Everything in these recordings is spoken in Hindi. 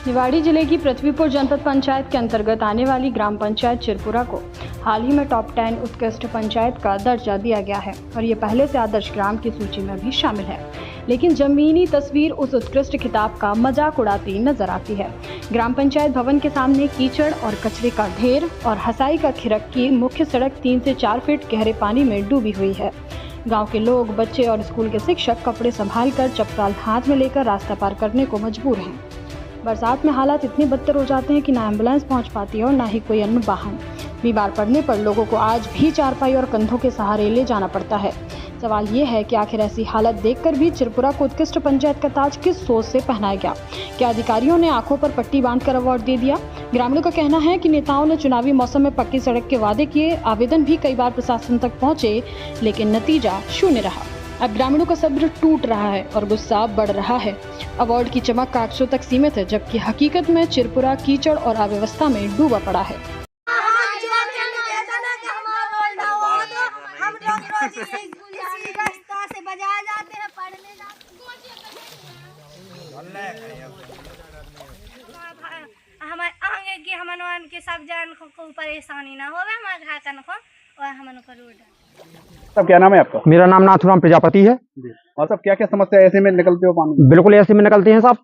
निवाड़ी जिले की पृथ्वीपुर जनपद पंचायत के अंतर्गत आने वाली ग्राम पंचायत चिरपुरा को हाल ही में टॉप 10 उत्कृष्ट पंचायत का दर्जा दिया गया है और ये पहले से आदर्श ग्राम की सूची में भी शामिल है। लेकिन जमीनी तस्वीर उस उत्कृष्ट खिताब का मजाक उड़ाती नजर आती है। ग्राम पंचायत भवन के सामने कीचड़ और कचरे का ढेर और हसाई का खिरक की मुख्य सड़क 3 से 4 फीट गहरे पानी में डूबी हुई है। गांव के लोग, बच्चे और स्कूल के शिक्षक कपड़े संभाल कर चप्पल हाथ में लेकर रास्ता पार करने को मजबूर हैं। बरसात में हालात इतने बदतर हो जाते हैं कि ना एम्बुलेंस पहुंच पाती है और ना ही कोई अन्य वाहन। बीमार पड़ने पर लोगों को आज भी चारपाई और कंधों के सहारे ले जाना पड़ता है। सवाल ये है कि आखिर ऐसी हालत देखकर भी चिरपुरा को उत्कृष्ट पंचायत का ताज किस सोच से पहनाया गया? क्या अधिकारियों ने आंखों पर पट्टी बांधकर अवार्ड दे दिया? ग्रामीणों का कहना है कि नेताओं ने चुनावी मौसम में पक्की सड़क के वादे किए, आवेदन भी कई बार प्रशासन तक पहुंचे, लेकिन नतीजा शून्य रहा। अब ग्रामीणों का सब्र टूट रहा है और गुस्सा बढ़ रहा है। अवार्ड की चमक कागजों तक सीमित है, जबकि हकीकत में चिरपुरा कीचड़ और अव्यवस्था में डूबा पड़ा है। हमन के सब जन को परेशानी ना होवे, हमारे घाकन को और हमन को रोड। सब क्या नाम है आपका? मेरा नाम नाथुराम प्रजापति है। और सब क्या क्या समस्या ऐसे में निकलते हो पानी? बिल्कुल ऐसे में निकलते हैं साहब।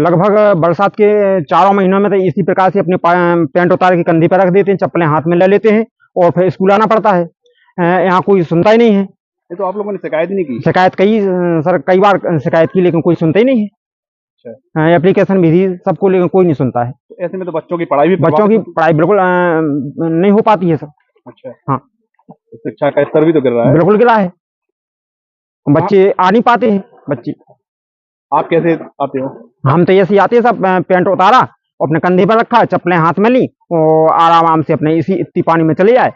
लगभग बरसात के 4 महीनों में तो इसी प्रकार से अपने पैंट उतार के कंधे पर रख देते हैं, चप्पलें हाथ में ले लेते हैं और फिर स्कूल आना पड़ता है। यहाँ कोई सुनता ही नहीं है। ये तो आप लोगों ने शिकायत ही नहीं की? शिकायत कई बार शिकायत की, लेकिन कोई सुनता ही नहीं है। एप्लीकेशन भी दी सबको, लेकिन कोई नहीं सुनता है। तो ऐसे में तो बच्चों की पढ़ाई बिल्कुल नहीं हो पाती है सर। अच्छा, हाँ, शिक्षा का स्तर भी तो गिर रहा है। बिल्कुल गिरा है, बच्चे आ नहीं पाते हैं। बच्चे आप कैसे आते हो? हम तो ऐसे आते हैं सब, पैंट उतारा और अपने कंधे पर रखा, चप्पलें हाथ में ली और आराम से अपने इतनी पानी में चले जाए।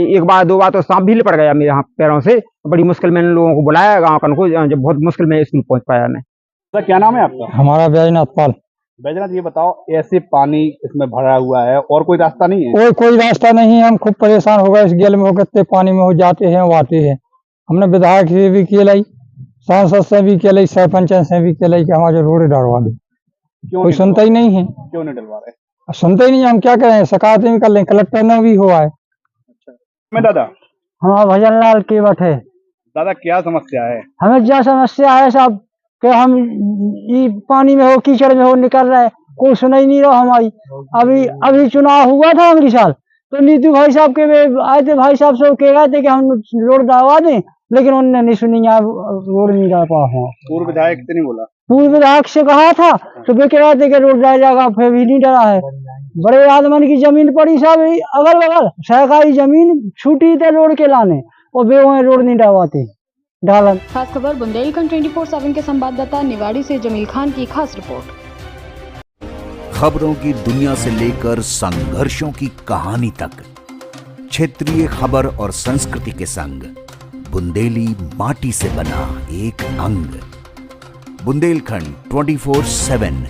एक बार 2 बार तो सांप भी लिपट गया मेरे हाथ पैरों से। बड़ी मुश्किल में लोगों को बुलाया गाँव को, जब बहुत मुश्किल में स्कूल पहुंच पाया मैं। सर क्या नाम है आपका? हमारा बैजनाथ पाल। बैजनाथ, ये बताओ ऐसे पानी इसमें भरा हुआ है और कोई रास्ता नहीं है? कोई रास्ता नहीं है। हम खूब परेशान हो गए इस गेल में होकर, पानी में हो जाते हैं वो आते हैं। हमने विधायक से भी किया, सांसद से भी किया, सरपंच से भी किया कि हमारे रोड डलवा दो। कोई सुनता ही नहीं है। क्यों नहीं डलवा रहे? सुनते ही नहीं। हम क्या करें, शिकायत भी कर लें, कलेक्टर ने भी हुआ है। अच्छा, मैं दादा हाँ, भजन लाल की बात है। दादा क्या समस्या है? हमें क्या समस्या है साहब कि हम ये पानी में हो, कीचड़ में हो निकल रहे, कोई सुना ही नहीं रहा हमारी। अभी चुनाव हुआ था अगले साल, तो नीतू भाई साहब के आए थे, भाई साहब से कह रहे थे कि हम रोड दलवा दें, लेकिन उन्होंने नहीं सुनी। रोड नहीं डाल पा। पूर्व विधायक से नहीं बोला? पूर्व विधायक से कहा था तो वे कह रहे थे कि रोड डाल जाएगा, फिर भी नहीं डरा है। बड़े आदमी की जमीन पड़ी साहब अगल बगल, सरकारी जमीन छूटी थे रोड के लाने और वे वहाँ रोड नहीं डालवाते। खास खबर बुंदेलखंड 24/7 के संवाददाता निवाड़ी से जमील खान की खास रिपोर्ट। खबरों की दुनिया से लेकर संघर्षों की कहानी तक, क्षेत्रीय खबर और संस्कृति के संग बुंदेली माटी से बना एक अंग। बुंदेलखंड 24/7,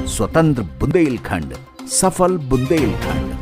स्वतंत्र बुंदेलखंड, सफल बुंदेलखंड।